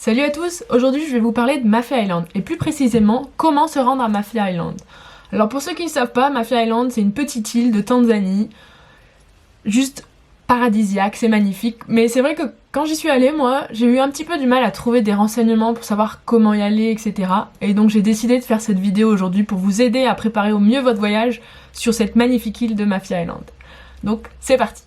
Salut à tous, aujourd'hui je vais vous parler de Mafia Island, et plus précisément, comment se rendre à Mafia Island. Alors pour ceux qui ne savent pas, Mafia Island c'est une petite île de Tanzanie, juste paradisiaque, c'est magnifique, mais c'est vrai que quand j'y suis allée, moi, j'ai eu un petit peu du mal à trouver des renseignements pour savoir comment y aller, etc. Et donc j'ai décidé de faire cette vidéo aujourd'hui pour vous aider à préparer au mieux votre voyage sur cette magnifique île de Mafia Island. Donc c'est parti.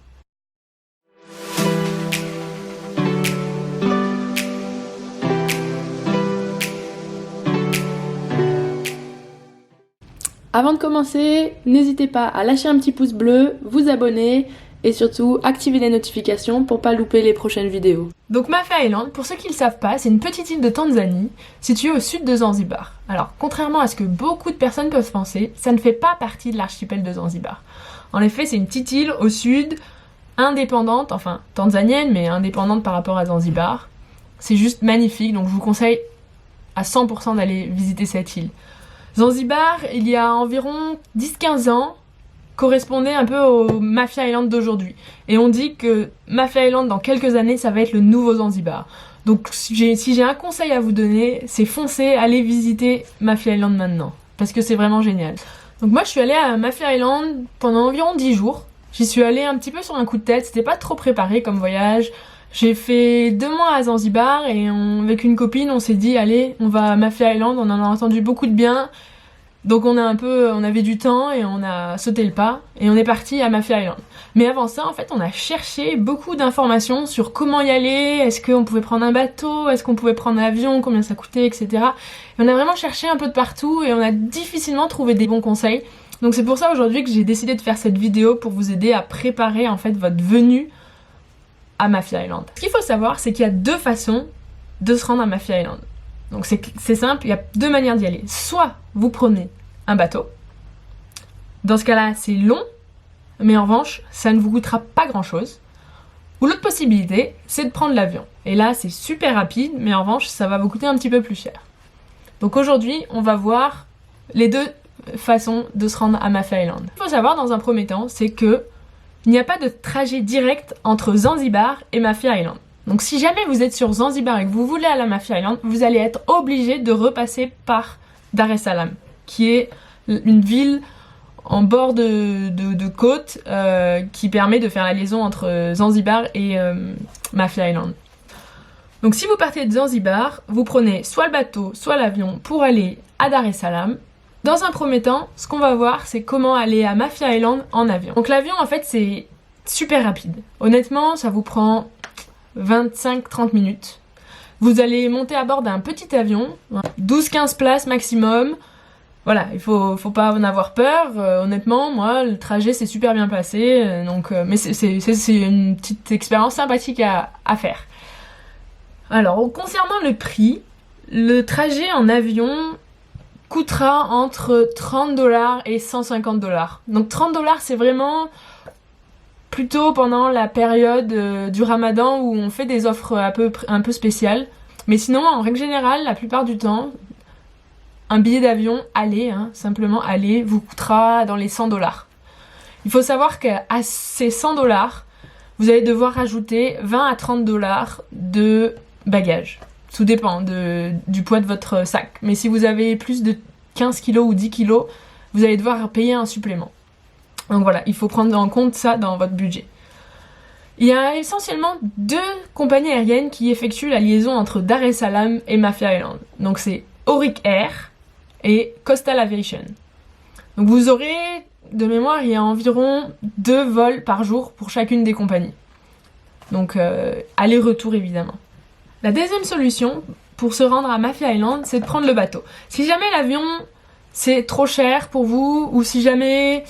Avant de commencer, n'hésitez pas à lâcher un petit pouce bleu, vous abonner et surtout activer les notifications pour pas louper les prochaines vidéos. Donc Mafia Island, pour ceux qui ne le savent pas, c'est une petite île de Tanzanie située au sud de Zanzibar. Alors contrairement à ce que beaucoup de personnes peuvent penser, ça ne fait pas partie de l'archipel de Zanzibar. En effet, c'est une petite île au sud, indépendante, enfin tanzanienne mais indépendante par rapport à Zanzibar. C'est juste magnifique, donc je vous conseille à 100% d'aller visiter cette île. Zanzibar, il y a environ 10-15 ans, correspondait un peu au Mafia Island d'aujourd'hui. Et on dit que Mafia Island, dans quelques années, ça va être le nouveau Zanzibar. Donc si j'ai un conseil à vous donner, c'est foncez, allez visiter Mafia Island maintenant. Parce que c'est vraiment génial. Donc moi, je suis allée à Mafia Island pendant environ 10 jours. J'y suis allée un petit peu sur un coup de tête, c'était pas trop préparé comme voyage. J'ai fait 2 mois à Zanzibar et avec une copine, on s'est dit allez, on va à Mafia Island, on en a entendu beaucoup de bien. Donc on avait du temps et on a sauté le pas et on est parti à Mafia Island. Mais avant ça, en fait, on a cherché beaucoup d'informations sur comment y aller, est-ce qu'on pouvait prendre un bateau, est-ce qu'on pouvait prendre un avion, combien ça coûtait, etc. Et on a vraiment cherché un peu de partout et on a difficilement trouvé des bons conseils. Donc c'est pour ça aujourd'hui que j'ai décidé de faire cette vidéo pour vous aider à préparer en fait votre venue à Mafia Island. Ce qu'il faut savoir, c'est qu'il y a 2 façons de se rendre à Mafia Island. Donc c'est simple, il y a 2 manières d'y aller. Soit vous prenez un bateau. Dans ce cas-là, c'est long, mais en revanche, ça ne vous coûtera pas grand-chose. Ou l'autre possibilité, c'est de prendre l'avion. Et là, c'est super rapide, mais en revanche, ça va vous coûter un petit peu plus cher. Donc aujourd'hui, on va voir les 2 façons de se rendre à Mafia Island. Ce qu'il faut savoir dans un premier temps, c'est que il n'y a pas de trajet direct entre Zanzibar et Mafia Island. Donc si jamais vous êtes sur Zanzibar et que vous voulez aller à Mafia Island, vous allez être obligé de repasser par Dar es Salaam, qui est une ville en bord de côte qui permet de faire la liaison entre Zanzibar et Mafia Island. Donc si vous partez de Zanzibar, vous prenez soit le bateau, soit l'avion pour aller à Dar es Salaam. Dans un premier temps, ce qu'on va voir, c'est comment aller à Mafia Island en avion. Donc l'avion, en fait, c'est super rapide. Honnêtement, ça vous prend 25-30 minutes. Vous allez monter à bord d'un petit avion, 12-15 places maximum. Voilà, il faut pas en avoir peur. Honnêtement, moi, le trajet s'est super bien passé. Mais c'est une petite expérience sympathique à faire. Alors, concernant le prix, le trajet en avion coûtera entre 30$ et 150$. Donc 30$, c'est vraiment plutôt pendant la période du Ramadan où on fait des offres un peu spéciales. Mais sinon, en règle générale, la plupart du temps, un billet d'avion aller, simplement aller, vous coûtera dans les 100$. Il faut savoir qu'à ces 100$, vous allez devoir rajouter 20 à 30$ de bagages. Tout dépend du poids de votre sac. Mais si vous avez plus de 15 kg ou 10 kg, vous allez devoir payer un supplément. Donc voilà, il faut prendre en compte ça dans votre budget. Il y a essentiellement 2 compagnies aériennes qui effectuent la liaison entre Dar es Salaam et Mafia Island. Donc c'est Auric Air et Coastal Aviation. Donc vous aurez, de mémoire, il y a environ 2 vols par jour pour chacune des compagnies. Donc aller-retour évidemment. La deuxième solution pour se rendre à Mafia Island, c'est de prendre le bateau. Si jamais l'avion c'est trop cher pour vous, ou si jamais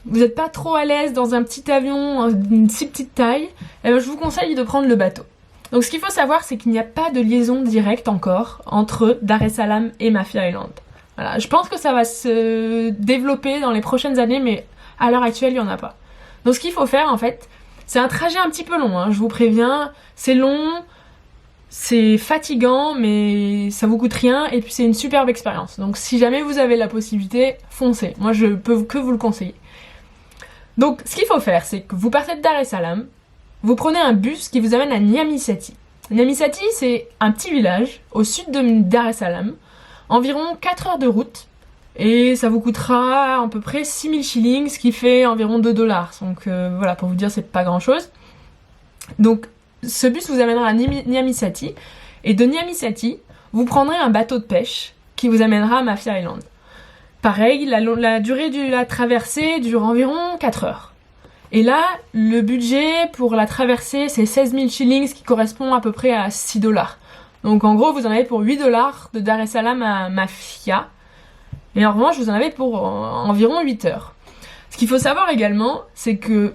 vous n'êtes pas trop à l'aise dans un petit avion d'une si petite taille, je vous conseille de prendre le bateau. Donc ce qu'il faut savoir, c'est qu'il n'y a pas de liaison directe encore entre Dar es Salaam et Mafia Island. Voilà, je pense que ça va se développer dans les prochaines années, mais à l'heure actuelle, il n'y en a pas. Donc ce qu'il faut faire en fait, c'est un trajet un petit peu long, je vous préviens, c'est long. C'est fatigant, mais ça vous coûte rien, et puis c'est une superbe expérience. Donc si jamais vous avez la possibilité, foncez. Moi, je peux que vous le conseiller. Donc, ce qu'il faut faire, c'est que vous partez de Dar es Salaam, vous prenez un bus qui vous amène à Niamey City. Niamey Sati, c'est un petit village au sud de Dar es Salaam, environ 4 heures de route, et ça vous coûtera à peu près 6000 shillings, ce qui fait environ 2 dollars. Donc voilà, pour vous dire, c'est pas grand chose. Donc ce bus vous amènera à Niamey Sati, et de Niamey Sati, vous prendrez un bateau de pêche qui vous amènera à Mafia Island. Pareil, la durée de la traversée dure environ 4 heures. Et là, le budget pour la traversée, c'est 16 000 shillings, qui correspond à peu près à 6 dollars. Donc en gros, vous en avez pour 8 dollars de Dar es Salaam à Mafia. Et en revanche, vous en avez pour environ 8 heures. Ce qu'il faut savoir également, c'est que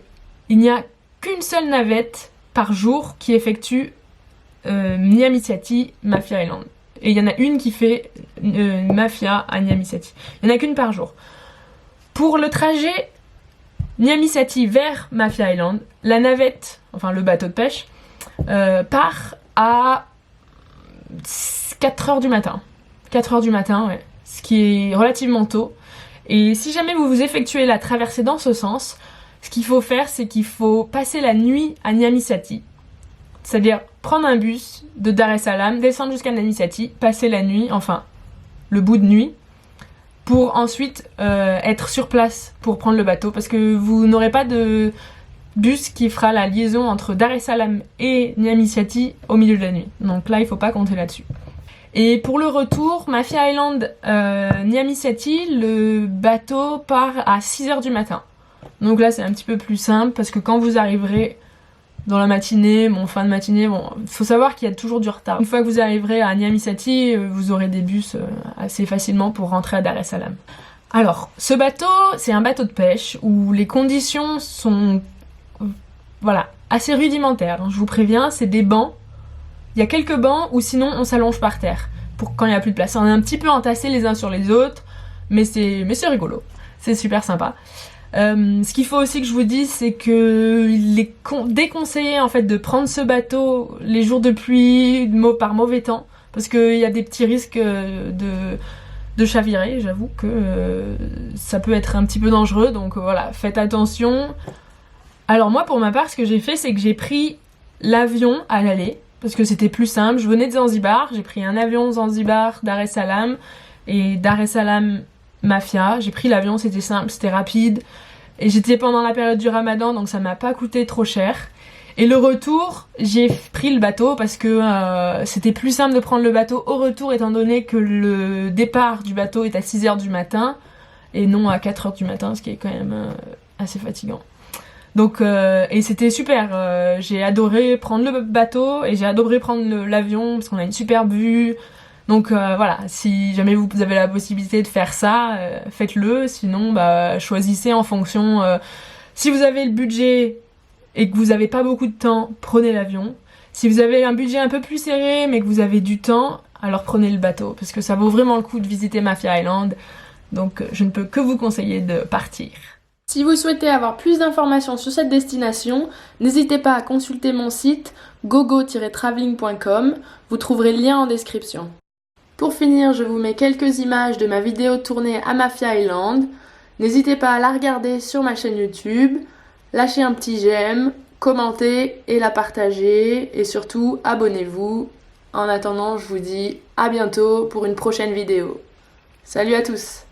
il n'y a qu'une seule navette par jour qui effectue Niamey Sati, Mafia Island. Et il y en a une qui fait Mafia à Niamey Sati. Il n'y en a qu'une par jour. Pour le trajet Niamey Sati vers Mafia Island, la navette, enfin le bateau de pêche, part à 4 heures du matin. 4 heures du matin, ouais. Ce qui est relativement tôt. Et si jamais vous effectuez la traversée dans ce sens, ce qu'il faut faire, c'est qu'il faut passer la nuit à Niamey Sati. C'est-à-dire prendre un bus de Dar es Salaam, descendre jusqu'à Niamey Sati, passer la nuit, enfin le bout de nuit, pour ensuite être sur place pour prendre le bateau, parce que vous n'aurez pas de bus qui fera la liaison entre Dar es Salaam et Niamey Sati au milieu de la nuit. Donc là, il faut pas compter là-dessus. Et pour le retour, Mafia Island, Niamey Sati, le bateau part à 6h du matin. Donc là, c'est un petit peu plus simple, parce que quand vous arriverez dans la matinée, fin de matinée, faut savoir qu'il y a toujours du retard. Une fois que vous arriverez à Niamey Sati, vous aurez des bus assez facilement pour rentrer à Dar es Salaam. Alors, ce bateau, c'est un bateau de pêche où les conditions sont, voilà, assez rudimentaires. Je vous préviens, c'est des bancs. Il y a quelques bancs ou sinon on s'allonge par terre pour quand il n'y a plus de place. On est un petit peu entassés les uns sur les autres, mais c'est rigolo. C'est super sympa. Ce qu'il faut aussi que je vous dise, c'est que il est déconseillé en fait de prendre ce bateau les jours de pluie, par mauvais temps, parce qu'il y a des petits risques de chavirer. J'avoue que ça peut être un petit peu dangereux, donc voilà, faites attention. Alors moi, pour ma part, ce que j'ai fait, c'est que j'ai pris l'avion à l'aller, parce que c'était plus simple. Je venais de Zanzibar, j'ai pris un avion Zanzibar, Dar es Salaam, et Dar es Salaam Mafia. J'ai pris l'avion, c'était simple, c'était rapide. Et j'étais pendant la période du Ramadan, donc ça m'a pas coûté trop cher. Et le retour, j'ai pris le bateau parce que c'était plus simple de prendre le bateau au retour, étant donné que le départ du bateau est à 6h du matin et non à 4h du matin, ce qui est quand même assez fatigant. Donc et c'était super, j'ai adoré prendre le bateau et j'ai adoré prendre l'avion parce qu'on a une superbe vue. Donc voilà, si jamais vous avez la possibilité de faire ça, faites-le. Sinon, choisissez en fonction. Si vous avez le budget et que vous n'avez pas beaucoup de temps, prenez l'avion. Si vous avez un budget un peu plus serré mais que vous avez du temps, alors prenez le bateau parce que ça vaut vraiment le coup de visiter Mafia Island. Donc je ne peux que vous conseiller de partir. Si vous souhaitez avoir plus d'informations sur cette destination, n'hésitez pas à consulter mon site gogo-traveling.com, vous trouverez le lien en description. Pour finir, je vous mets quelques images de ma vidéo tournée à Mafia Island. N'hésitez pas à la regarder sur ma chaîne YouTube, lâchez un petit j'aime, commentez et la partager et surtout abonnez-vous. En attendant, je vous dis à bientôt pour une prochaine vidéo. Salut à tous!